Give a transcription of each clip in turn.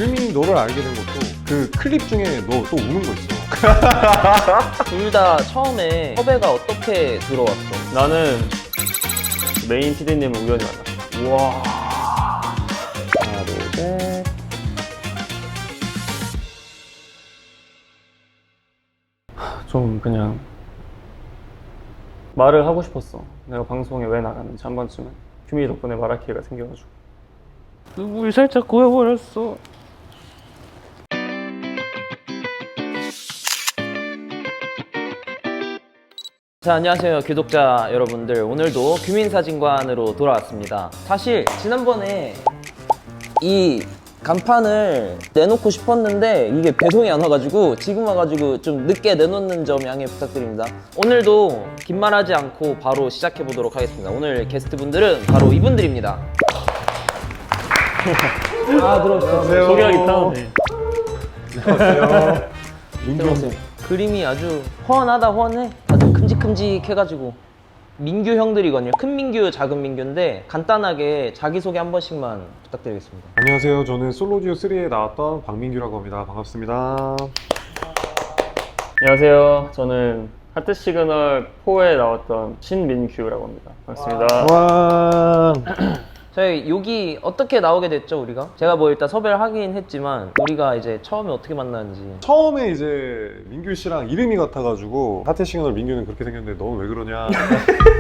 규민이 너를 알게 된 것도 그 클립 중에 너 또 우는 거 있어. 둘 다 처음에 섭외가 어떻게 들어왔어? 나는 메인 PD님을 우연히 만났어. 우와. 하나, 둘, 셋. 좀 그냥 말을 하고 싶었어. 내가 방송에 왜 나갔는지 한 번쯤은. 규민이 덕분에 말할 기회가 생겨가지고. 눈물이 살짝 고여버렸어. 자, 안녕하세요 구독자 여러분들. 오늘도 규민사진관으로 돌아왔습니다. 사실 지난번에 이 간판을 내놓고 싶었는데 이게 배송이 안 와가지고 지금 와가지고 좀 늦게 내놓는 점 양해 부탁드립니다. 오늘도 긴 말하지 않고 바로 시작해 보도록 하겠습니다. 오늘 게스트분들은 바로 이분들입니다. 들어오세요. 소개하기 따오네. 안녕하세요. 들어오세요. 그림이 아주 훤하다. 훤해. 다들 큼직큼직해가지고 민규 형들이거든요. 큰 민규, 작은 민규인데 간단하게 자기소개 한 번씩만 부탁드리겠습니다. 안녕하세요. 저는 솔로듀오 3에 나왔던 박민규라고 합니다. 반갑습니다. 안녕하세요. 저는 하트 시그널 4에 나왔던 신민규라고 합니다. 반갑습니다. 와. 저희 여기 어떻게 나오게 됐죠, 우리가? 제가 뭐 일단 섭외를 하긴 했지만 우리가 이제 처음에 어떻게 만났는지. 처음에 이제 민규 씨랑 이름이 같아가지고 하트 시그널 민규는 그렇게 생겼는데 너는 왜 그러냐.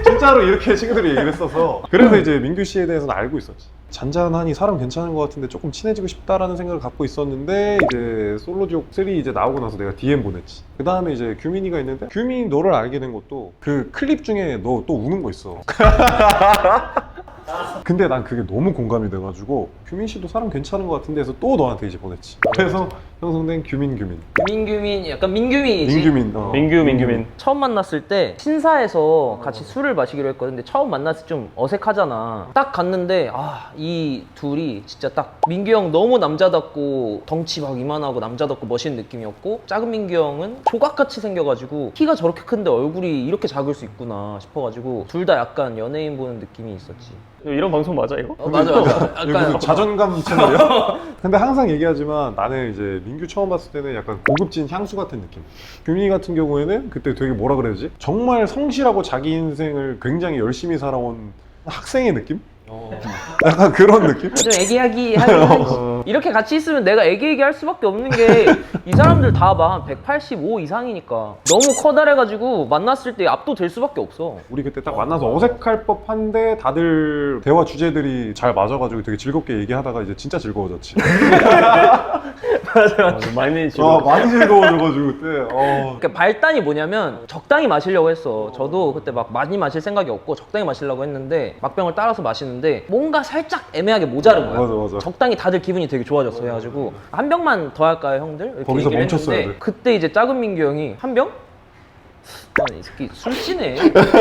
진짜로 이렇게 친구들이 얘기를 했어서 그래서 이제 민규 씨에 대해서는 알고 있었지. 잔잔하니 사람 괜찮은 것 같은데 조금 친해지고 싶다라는 생각을 갖고 있었는데 이제 솔로듀오 3 이제 나오고 나서 내가 DM 보냈지. 그 다음에 이제 규민이가 있는데 규민이 너를 알게 된 것도 그 클립 중에 너 또 우는 거 있어. 근데 난 그게 너무 공감이 돼가지고 규민 씨도 사람 괜찮은 것 같은데 해서 또 너한테 이제 보냈지. 그래서 형성된 규민. 민규민, 약간 민규민이지. 민규민. 민규민. 처음 만났을 때 신사에서 같이 술을 마시기로 했거든. 근데 처음 만났을 때 좀 어색하잖아. 딱 갔는데 이 둘이 진짜 딱 민규 형 너무 남자답고 덩치 막 이만하고 남자답고 멋있는 느낌이었고, 작은 민규 형은 조각같이 생겨가지고 키가 저렇게 큰데 얼굴이 이렇게 작을 수 있구나 싶어가지고 둘 다 약간 연예인 보는 느낌이 있었지. 이런 방송 맞아 이거? 맞아. 약간 자존감 채널이야? 근데 항상 얘기하지만 나는 이제 민규 처음 봤을 때는 약간 고급진 향수 같은 느낌. 규민이 같은 경우에는 그때 되게 뭐라 그래야지? 정말 성실하고 자기 인생을 굉장히 열심히 살아온 학생의 느낌? 약간 그런 느낌? 좀 애기야기 하지. 이렇게 같이 있으면 내가 애기애기 할 수밖에 없는 게 이 사람들 다 막 185 이상이니까 너무 커다래가지고 만났을 때 압도될 수밖에 없어. 우리 그때 딱 만나서 어색할 법한데 다들 대화 주제들이 잘 맞아가지고 되게 즐겁게 얘기하다가 이제 진짜 즐거워졌지. 맞아. 많이 지금. 많이 즐거워져가지고 그때. 그러니까 발단이 뭐냐면 적당히 마시려고 했어. 저도 그때 막 많이 마실 생각이 없고 적당히 마시려고 했는데 막병을 따라서 마시는데 뭔가 살짝 애매하게 모자른 거야. 맞아. 적당히 다들 기분이 되게 좋아졌어. 해가지고 한 병만 더 할까요, 형들? 이렇게 거기서 얘기를 멈췄어야 했는데 돼. 그때 이제 작은 민규 형이 한 병? 이 새끼 술 취네.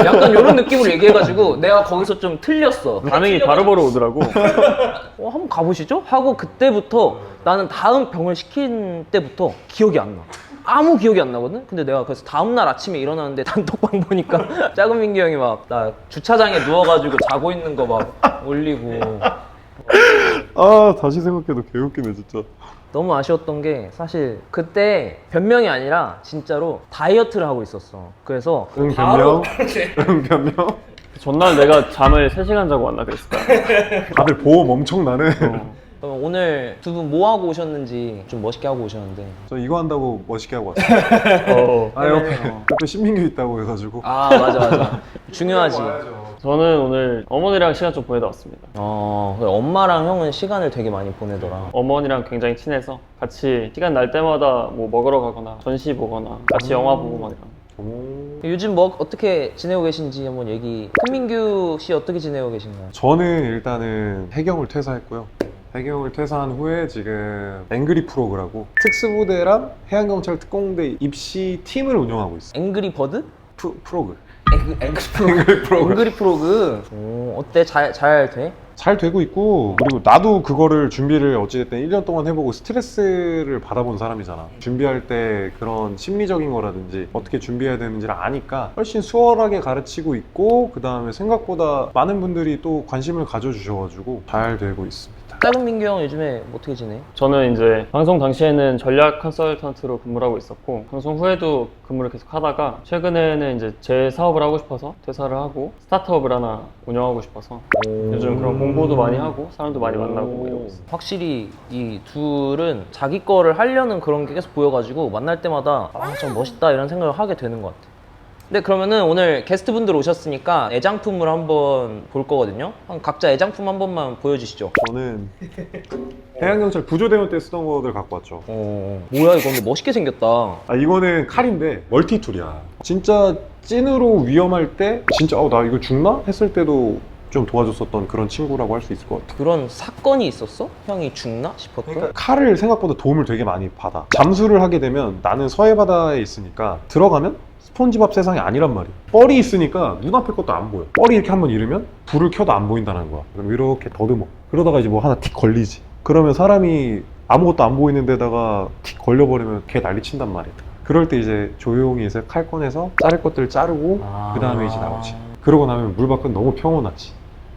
약간 이런 느낌으로 얘기해가지고 내가 거기서 좀 틀렸어. 반응이 바로바로 오더라고. 한번 가보시죠? 하고 그때부터 나는 다음 병을 시킨 때부터 기억이 안 나. 아무 기억이 안 나거든? 근데 내가 그래서 다음날 아침에 일어나는데 단톡방 보니까 작은 민규 형이 막 나 주차장에 누워가지고 자고 있는 거 막 올리고. 다시 생각해도 개웃기네 진짜. 너무 아쉬웠던 게 사실 그때 변명이 아니라 진짜로 다이어트를 하고 있었어. 그래서 변명? 변명? 전날 내가 잠을 3시간 자고 왔나 그랬을까? 다들 보험 엄청 나네. 그럼 오늘 두 분 뭐 하고 오셨는지 좀 멋있게 하고 오셨는데. 저 이거 한다고 멋있게 하고 왔어요. 옆에 신민규 있다고 해가지고. 맞아. 중요하지. 저는 오늘 어머니랑 시간 좀 보내다 왔습니다. 그래, 엄마랑 형은 시간을 되게 많이 보내더라. 어머니랑 굉장히 친해서 같이 시간 날 때마다 뭐 먹으러 가거나 전시 보거나 같이 영화 보고 막 이런. 요즘 뭐 어떻게 지내고 계신지 한번 얘기. 큰민규 씨 어떻게 지내고 계신가요? 저는 일단은 해경을 퇴사했고요. 해경을 퇴사한 후에 지금 앵그리 프로그라고 특수부대랑 해양경찰 특공대 입시 팀을 운영하고 있어요. 앵그리 버드? 프로그. 앵그리 프로그. 앵그리 프로그. 어때? 잘 돼? 잘 되고 있고, 그리고 나도 그거를 준비를 어찌됐든 1년 동안 해보고 스트레스를 받아본 사람이잖아. 준비할 때 그런 심리적인 거라든지 어떻게 준비해야 되는지를 아니까 훨씬 수월하게 가르치고 있고, 그 다음에 생각보다 많은 분들이 또 관심을 가져주셔가지고 잘 되고 있습니다. 작은 민규 형 요즘에 어떻게 지내? 저는 이제 방송 당시에는 전략 컨설턴트로 근무를 하고 있었고 방송 후에도 근무를 계속 하다가 최근에는 이제 제 사업을 하고 싶어서 퇴사를 하고 스타트업을 하나 운영하고 싶어서 요즘 그런 공부도 많이 하고 사람도 많이 만나고 이러고 있어요. 확실히 이 둘은 자기 거를 하려는 그런 게 계속 보여가지고 만날 때마다 아, 좀 멋있다 이런 생각을 하게 되는 것 같아. 네, 그러면은 오늘 게스트분들 오셨으니까 애장품을 한번 볼 거거든요. 각자 애장품 한 번만 보여주시죠. 저는 해양경찰 구조대원 때 쓰던 거들 갖고 왔죠. 뭐야 이거 근데 멋있게 생겼다. 아, 이거는 칼인데 멀티툴이야. 진짜 찐으로 위험할 때 진짜 나 이거 죽나? 했을 때도 좀 도와줬었던 그런 친구라고 할 수 있을 것 같아. 그런 사건이 있었어? 형이 죽나 싶었던? 그러니까 칼을 생각보다 도움을 되게 많이 받아. 잠수를 하게 되면 나는 서해바다에 있으니까 들어가면 스폰지밥 세상이 아니란 말이야. 뻘이 있으니까 눈앞에 것도 안 보여. 뻘이 이렇게 한번 잃으면 불을 켜도 안 보인다는 거야. 그럼 이렇게 더듬어. 그러다가 이제 뭐 하나 틱 걸리지. 그러면 사람이 아무것도 안 보이는 데다가 틱 걸려버리면 걔 난리 친단 말이야. 그럴 때 이제 조용히 해서 칼 꺼내서 자를 것들 자르고 그 다음에 이제 나오지. 그러고 나면 물 밖은 너무 평온하지.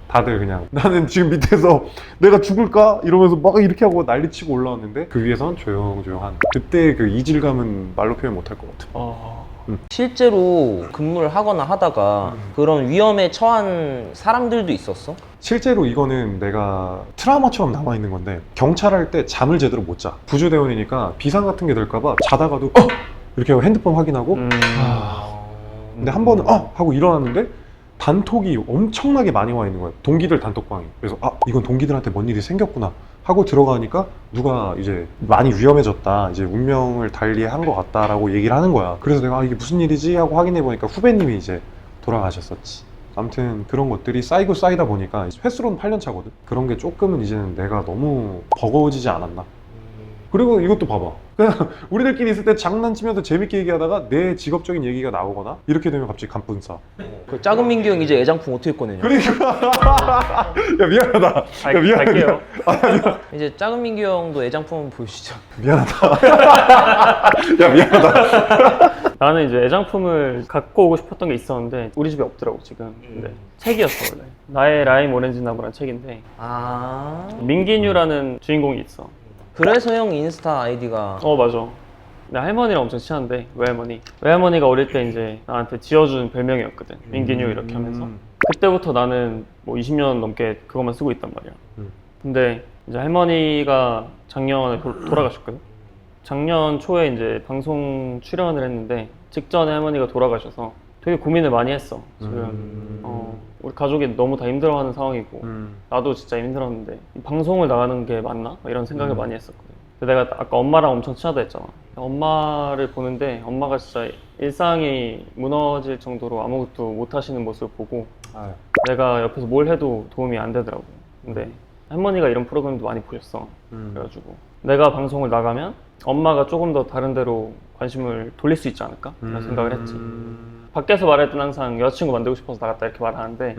다들 그냥 나는 지금 밑에서 내가 죽을까? 이러면서 막 이렇게 하고 난리치고 올라왔는데 그 위에선 조용조용한 그때 그 이질감은 말로 표현 못할 것 같아. 실제로 근무를 하거나 하다가 그런 위험에 처한 사람들도 있었어? 실제로 이거는 내가 트라우마처럼 남아있는 건데 경찰할 때 잠을 제대로 못 자. 구조대원이니까 비상 같은 게 될까봐 자다가도 이렇게 하고 핸드폰 확인하고 근데 한 번은 하고 일어났는데 단톡이 엄청나게 많이 와 있는 거예요. 동기들 단톡방이. 그래서 이건 동기들한테 뭔 일이 생겼구나 하고 들어가니까 누가 이제 많이 위험해졌다, 이제 운명을 달리한 것 같다라고 얘기를 하는 거야. 그래서 내가 이게 무슨 일이지 하고 확인해 보니까 후배님이 이제 돌아가셨었지. 아무튼 그런 것들이 쌓이고 쌓이다 보니까 횟수로는 8년 차거든. 그런 게 조금은 이제는 내가 너무 버거워지지 않았나. 그리고 이것도 봐봐. 그냥 우리들끼리 있을 때 장난치면서 재밌게 얘기하다가 내 직업적인 얘기가 나오거나 이렇게 되면 갑자기 간분싸. 그 작은 민규 형 이제 애장품 어떻게 꺼내냐? 그러니까 야 미안하다. 야 미안해. 갈게요. 이제 작은 민규 형도 애장품 한번 보여주시죠. 미안하다. 야 미안하다. 나는 이제 애장품을 갖고 오고 싶었던 게 있었는데 우리 집에 없더라고 지금. 근데 책이었어 원래. 나의 라임 오렌지 나무라는 책인데 민기뉴라는 주인공이 있어. 그래서 형 인스타 아이디가 맞아. 내 할머니랑 엄청 친한데 외할머니가 어릴 때 이제 나한테 지어준 별명이었거든. 민기뉴 이렇게 하면서 그때부터 나는 뭐 20년 넘게 그것만 쓰고 있단 말이야. 근데 이제 할머니가 작년에 돌아가셨거든. 작년 초에 이제 방송 출연을 했는데 직전에 할머니가 돌아가셔서 되게 고민을 많이 했어. 지금 우리 가족이 너무 다 힘들어하는 상황이고 나도 진짜 힘들었는데 이 방송을 나가는 게 맞나? 이런 생각을 많이 했었거든. 근데 내가 아까 엄마랑 엄청 친하다 했잖아. 엄마를 보는데 엄마가 진짜 일상이 무너질 정도로 아무것도 못 하시는 모습을 보고 내가 옆에서 뭘 해도 도움이 안 되더라고. 근데 할머니가 이런 프로그램도 많이 보셨어. 그래가지고 내가 방송을 나가면 엄마가 조금 더 다른 데로 관심을 돌릴 수 있지 않을까? 라는 생각을 했지. 밖에서 말할 땐 항상 여자친구 만들고 싶어서 나갔다 이렇게 말하는데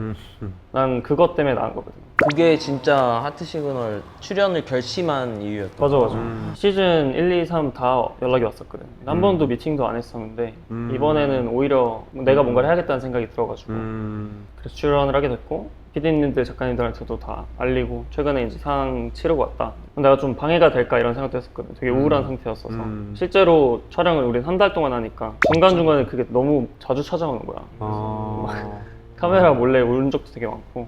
난 그것 때문에 나간 거거든. 그게 진짜 하트 시그널 출연을 결심한 이유였다. 맞아. 시즌 1, 2, 3 다 연락이 왔었거든. 한 번도 미팅도 안 했었는데 이번에는 오히려 내가 뭔가를 해야겠다는 생각이 들어가지고 그래서 출연을 하게 됐고 PD님들, 작가님들한테도 다 알리고 최근에 이제 상 치르고 왔다. 내가 좀 방해가 될까 이런 생각도 했었거든. 되게 우울한 상태였어서 실제로 촬영을 우린 한 달 동안 하니까 중간중간에 그게 너무 자주 찾아오는 거야. 카메라 몰래 온 적도 되게 많고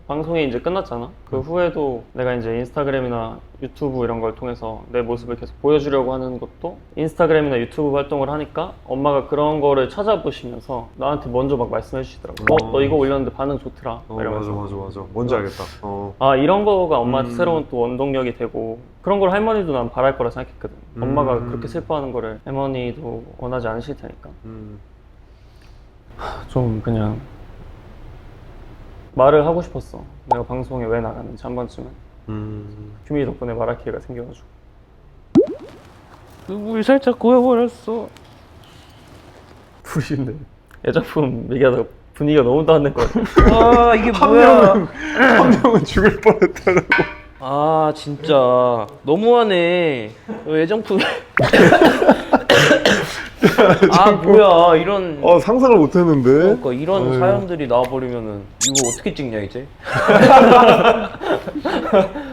방송이 이제 끝났잖아. 그 후에도 내가 이제 인스타그램이나 유튜브 이런 걸 통해서 내 모습을 계속 보여주려고 하는 것도 인스타그램이나 유튜브 활동을 하니까 엄마가 그런 거를 찾아보시면서 나한테 먼저 막 말씀해 주시더라고. 너 이거 올렸는데 반응 좋더라. 이러면서. 맞아. 뭔지 알겠다. 이런 거가 엄마한테 새로운 또 원동력이 되고 그런 걸 할머니도 난 바랄 거라 생각했거든. 엄마가 그렇게 슬퍼하는 거를 할머니도 원하지 않으실 테니까. 좀 그냥 말을 하고 싶었어. 내가 방송에 왜 나갔는지 한 번쯤은. 규민이 덕분에 말할 기회가 생겨가지고. 눈물이 살짝 고여버렸어. 둘이 근데 애작품 얘기하다가 분위기가 너무 다운된 것 같아. 이게 뭐야? 한 명은 죽을 뻔했다고. 진짜 너무하네. 애장품 아 뭐야 이런 상상을 못했는데. 그러니까 이런 어휴. 사연들이 나와버리면은 이거 어떻게 찍냐 이제.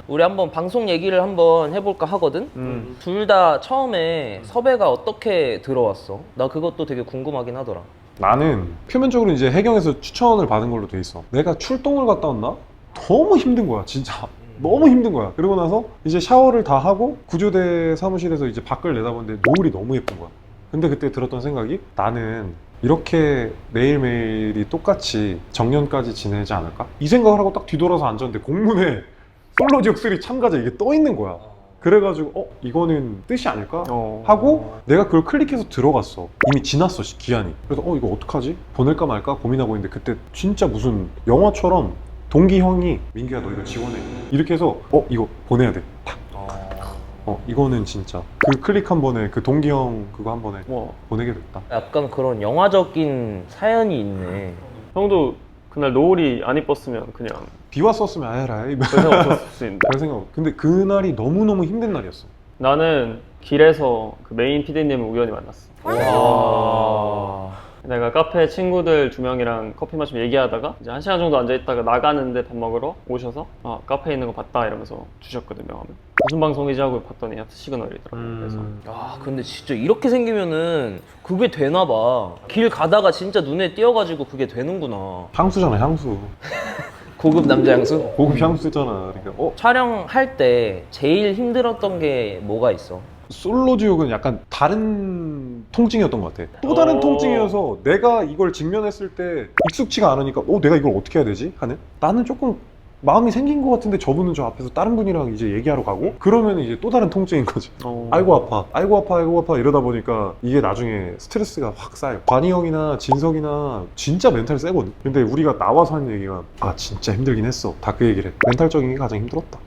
우리 한번 방송 얘기를 한번 해볼까 하거든. 둘 다 처음에 섭외가 어떻게 들어왔어? 나 그것도 되게 궁금하긴 하더라. 나는 표면적으로 이제 해경에서 추천을 받은 걸로 돼 있어. 내가 출동을 갔다 왔나? 너무 힘든 거야, 진짜. 너무 힘든 거야. 그러고 나서 이제 샤워를 다 하고 구조대 사무실에서 이제 밖을 내다보는데 노을이 너무 예쁜 거야. 근데 그때 들었던 생각이 나는 이렇게 매일매일이 똑같이 정년까지 지내지 않을까? 이 생각을 하고 딱 뒤돌아서 앉았는데 공문에 솔로 지역3 참가자 이게 떠 있는 거야. 그래가지고 이거는 뜻이 아닐까? 하고 내가 그걸 클릭해서 들어갔어. 이미 지났어, 기한이. 그래서 이거 어떡하지? 보낼까 말까 고민하고 있는데 그때 진짜 무슨 영화처럼 동기 형이 민규야 너 이거 지원해 이렇게 해서 이거 보내야 돼 탁. 이거는 진짜 그 클릭 한 번에 그 동기 형 그거 한 번에 보내게 됐다. 약간 그런 영화적인 사연이 있네. 형도 그날 노을이 안 이뻤으면 그냥 비 왔었으면 아야라이 별 생각 없었을 수 있는데. 별 생각 없. 근데 그날이 너무너무 힘든 날이었어. 나는 길에서 그 메인 PD님을 우연히 만났어. 와. 내가 카페 친구들 2명이랑 커피 마시며 얘기하다가 이제 1시간 정도 앉아있다가 나가는데 밥 먹으러 오셔서 카페에 있는 거 봤다 이러면서 주셨거든, 명함을. 무슨 방송이지 하고 봤더니 하트 시그널이더라고. 그래서 근데 진짜 이렇게 생기면은 그게 되나 봐. 길 가다가 진짜 눈에 띄어가지고 그게 되는구나. 향수잖아, 향수. 고급 남자 향수? 고급 향수잖아. 그러니까 촬영할 때 제일 힘들었던 게 뭐가 있어? 솔로 지옥은 약간 다른 통증이었던 것 같아. 또 다른 통증이어서 내가 이걸 직면했을 때 익숙치가 않으니까 내가 이걸 어떻게 해야 되지? 하는? 나는 조금 마음이 생긴 것 같은데 저분은 저 앞에서 다른 분이랑 이제 얘기하러 가고 그러면 이제 또 다른 통증인 거지. 아이고 아파, 아이고 아파, 아이고 아파 이러다 보니까 이게 나중에 스트레스가 확 쌓여. 관이 형이나 진석이나 진짜 멘탈 세거든. 근데 우리가 나와서 하는 얘기가 진짜 힘들긴 했어. 다 그 얘기를 해. 멘탈적인 게 가장 힘들었다.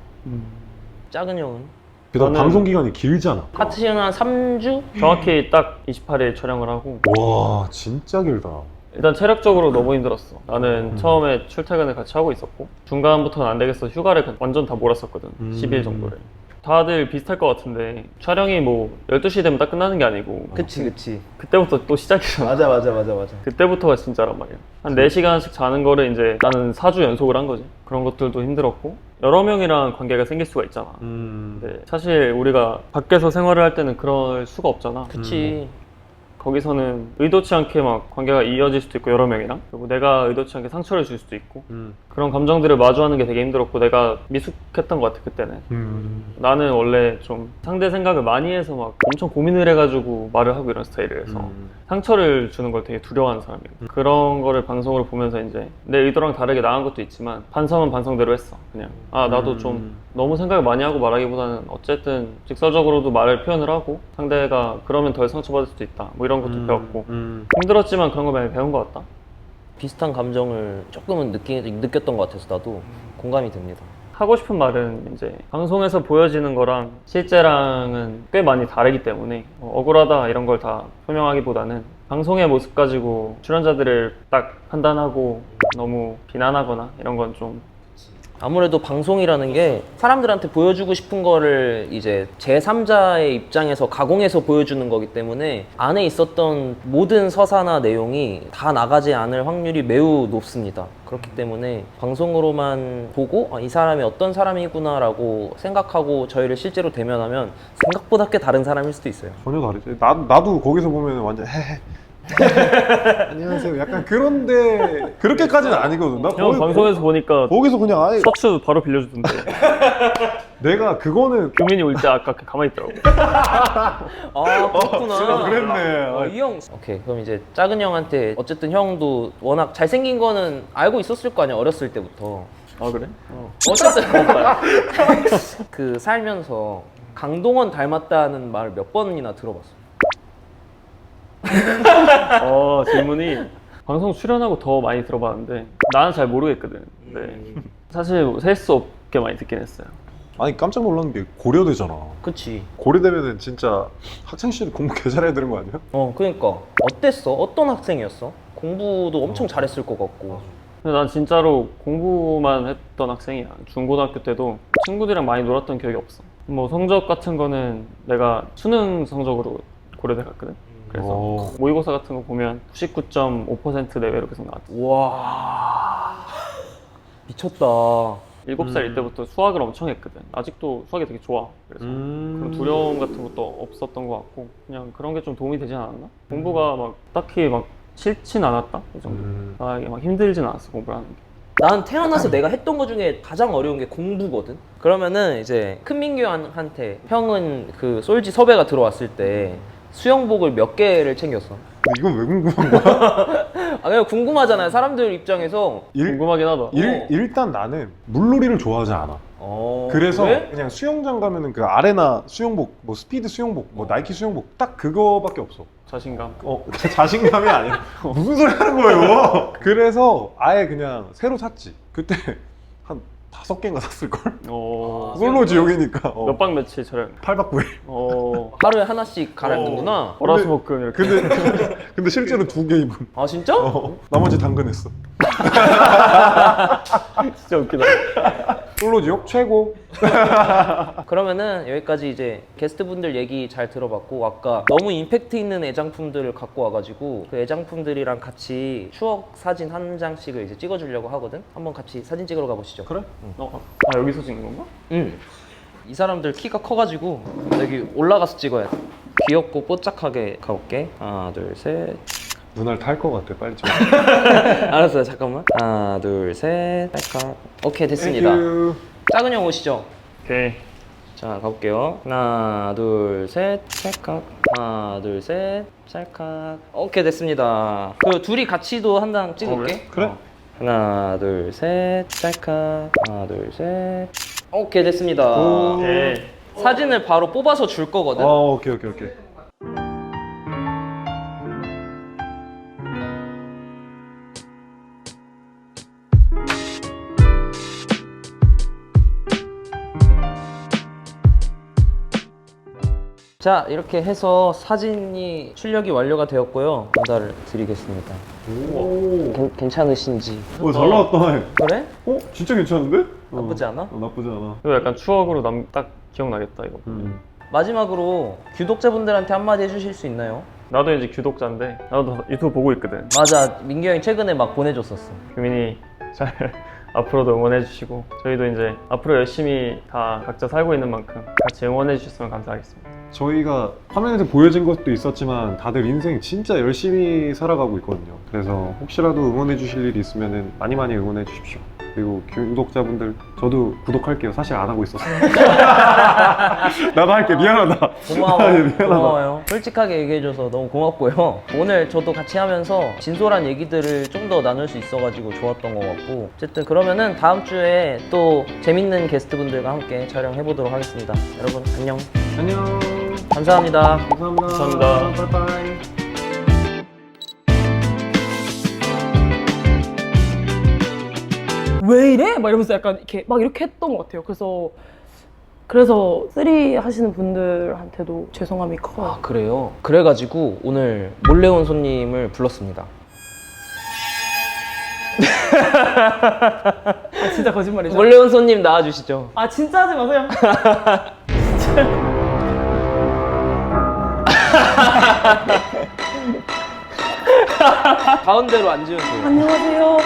작은 형은? 게다가 나는- 방송 기간이 길잖아. 하트 씨는 한 3주? 정확히 딱 28일 촬영을 하고 와 진짜 길다. 일단 체력적으로 너무 힘들었어. 나는 처음에 출퇴근을 같이 하고 있었고 중간부터는 안 되겠어 휴가를 완전 다 몰았었거든. 10일 정도를. 다들 비슷할 것 같은데 촬영이 뭐 12시 되면 딱 끝나는 게 아니고 그치. 그때부터 또 시작이잖아. 맞아. 그때부터가 진짜란 말이야. 한 4시간씩 자는 거를 이제 나는 4주 연속을 한 거지. 그런 것들도 힘들었고 여러 명이랑 관계가 생길 수가 있잖아. 근데 사실 우리가 밖에서 생활을 할 때는 그럴 수가 없잖아. 그치. 거기서는 의도치 않게 막 관계가 이어질 수도 있고 여러 명이랑 그리고 내가 의도치 않게 상처를 줄 수도 있고 그런 감정들을 마주하는 게 되게 힘들었고 내가 미숙했던 것 같아 그때는. 나는 원래 좀 상대 생각을 많이 해서 막 엄청 고민을 해가지고 말을 하고 이런 스타일이라서 상처를 주는 걸 되게 두려워하는 사람이고 그런 거를 방송으로 보면서 이제 내 의도랑 다르게 나간 것도 있지만 반성은 반성대로 했어. 그냥 나도 좀 너무 생각을 많이 하고 말하기보다는 어쨌든 직설적으로도 말을 표현을 하고 상대가 그러면 덜 상처받을 수도 있다 뭐 이런 것도 배웠고 힘들었지만 그런 거 많이 배운 것 같다. 비슷한 감정을 조금은 느꼈던 것 같아서 나도 공감이 됩니다. 하고 싶은 말은 이제 방송에서 보여지는 거랑 실제랑은 꽤 많이 다르기 때문에 억울하다 이런 걸 다 표명하기보다는 방송의 모습 가지고 출연자들을 딱 판단하고 너무 비난하거나 이런 건 좀 아무래도 방송이라는 게 사람들한테 보여주고 싶은 거를 이제 제3자의 입장에서 가공해서 보여주는 거기 때문에 안에 있었던 모든 서사나 내용이 다 나가지 않을 확률이 매우 높습니다. 그렇기 때문에 방송으로만 보고 이 사람이 어떤 사람이구나 라고 생각하고 저희를 실제로 대면하면 생각보다 꽤 다른 사람일 수도 있어요. 전혀 다르지. 나도 거기서 보면 완전 헤헤 안녕하세요 약간 그런데 그렇게까지는 아니거든. 나 형 방송에서 보니까 거기서 그냥 아예 셔츠 바로 빌려주던데 내가 그거는 규민이 올 때 아까 가만히 있더라고. 아 그렇구나. 그랬네. 이 형. 오케이 그럼 이제 작은 형한테 어쨌든 형도 워낙 잘생긴 거는 알고 있었을 거 아니야 어렸을 때부터. 아 그래? 어쨌든 그 살면서 강동원 닮았다는 말을 몇 번이나 들어봤어. 질문이 방송 출연하고 더 많이 들어봤는데 나는 잘 모르겠거든. 근데 사실 셀 수 없게 많이 듣긴 했어요. 아니 깜짝 놀란 게 고려대잖아. 그치. 고려대면은 진짜 학창시절에 공부 개 잘해야 되는 거 아니야? 그러니까 어땠어? 어떤 학생이었어? 공부도 엄청 잘했을 것 같고. 근데 난 진짜로 공부만 했던 학생이야. 중고등학교 때도 친구들이랑 많이 놀았던 기억이 없어. 뭐 성적 같은 거는 내가 수능 성적으로 고려대 갔거든. 그래서 오. 모의고사 같은 거 보면 99.5% 내외로 계속 나왔죠. 와 미쳤다. 7살일 때부터 수학을 엄청 했거든. 아직도 수학이 되게 좋아. 그래서 그런 두려움 같은 것도 없었던 것 같고 그냥 그런 게 좀 도움이 되지 않았나? 공부가 막 딱히 막 싫진 않았다 이 정도. 아 이게 막 힘들진 않았어 공부를 하는 게. 난 태어나서 내가 했던 것 중에 가장 어려운 게 공부거든. 그러면은 이제 큰 민규한테 형은 그 솔지 섭외가 들어왔을 때 수영복을 몇 개를 챙겼어? 이건 왜 궁금한 거야? 아 그냥 궁금하잖아요. 사람들 입장에서. 궁금하긴 하다. 일단 나는 물놀이를 좋아하지 않아. 그래서 그래? 그냥 수영장 가면은 그 아레나 수영복, 뭐 스피드 수영복, 뭐 나이키 수영복 딱 그거밖에 없어. 자신감. 자신감이 아니야. 무슨 소리 하는 거예요? 그래서 아예 그냥 새로 샀지. 그때 한 5개인가 샀을걸? 솔로 지옥이니까. 몇 박 며칠 촬영. 8박 9일. 하루에 하나씩 갈아입는구나. 월화수목금 이렇게. 근데 실제로 2개 입은. 아 진짜? 나머지 당근했어. 진짜 웃기다. 솔로 지옥 최고. 그러면은 여기까지 이제 게스트분들 얘기 잘 들어봤고 아까 너무 임팩트 있는 애장품들을 갖고 와가지고 그 애장품들이랑 같이 추억 사진 한 장씩을 이제 찍어주려고 하거든. 한번 같이 사진 찍으러 가보시죠. 그래? 아 여기서 찍는 건가? 응. 이 사람들 키가 커가지고 여기 올라가서 찍어야 돼. 귀엽고 뽀짝하게 가볼게. 하나, 둘, 셋. 눈알 탈 것 같아. 빨리 좀. 알았어요. 잠깐만. 하나, 둘, 셋. 딸깍. 오케이 됐습니다. 작은 형 오시죠. 오케이. 자 가볼게요. 하나, 둘, 셋. 찰칵. 하나, 둘, 셋. 찰칵. 오케이 됐습니다. 그 둘이 같이도 한 장 찍을게. 그래? 하나, 둘, 셋. 찰칵. 하나, 둘, 셋. 오케이 됐습니다. 오케이. 사진을 바로 뽑아서 줄 거거든. 오케이. 자 이렇게 해서 사진이 출력이 완료가 되었고요. 전달을 드리겠습니다. 괜찮으신지. 잘 나왔다. 그래? 진짜 괜찮은데? 나쁘지 않아? 나쁘지 않아. 이거 약간 추억으로 딱 기억나겠다 이거. 마지막으로 구독자분들한테 한마디 해주실 수 있나요? 나도 이제 구독자인데 나도 유튜브 보고 있거든. 맞아, 민규 형이 최근에 막 보내줬었어. 규민이 잘 앞으로도 응원해 주시고 저희도 이제 앞으로 열심히 다 각자 살고 있는 만큼 같이 응원해 주셨으면 감사하겠습니다. 저희가 화면에서 보여진 것도 있었지만 다들 인생 진짜 열심히 살아가고 있거든요. 그래서 혹시라도 응원해 주실 일이 있으면 많이 응원해 주십시오. 그리고 구독자분들 저도 구독할게요. 사실 안 하고 있었어요. 나도 할게. 미안하다. 고마워요. 미안하다. 고마워요. 솔직하게 얘기해줘서 너무 고맙고요. 오늘 저도 같이 하면서 진솔한 얘기들을 좀 더 나눌 수 있어가지고 좋았던 것 같고 어쨌든 그러면은 다음 주에 또 재밌는 게스트분들과 함께 촬영해보도록 하겠습니다. 여러분 안녕. 안녕. 감사합니다. 감사합니다. 바이바이. 왜 이래? 막 이러면서 약간 이렇게 했던 것 같아요. 그래서 3 하시는 분들한테도 죄송함이 커요. 아 그래요? 그래가지고 오늘 몰래 온 손님을 불렀습니다. 아, 진짜 거짓말이죠? 몰래 온 손님 나와주시죠. 아, 진짜 하지 마세요. 가운데로 앉으면 돼요. 안녕하세요.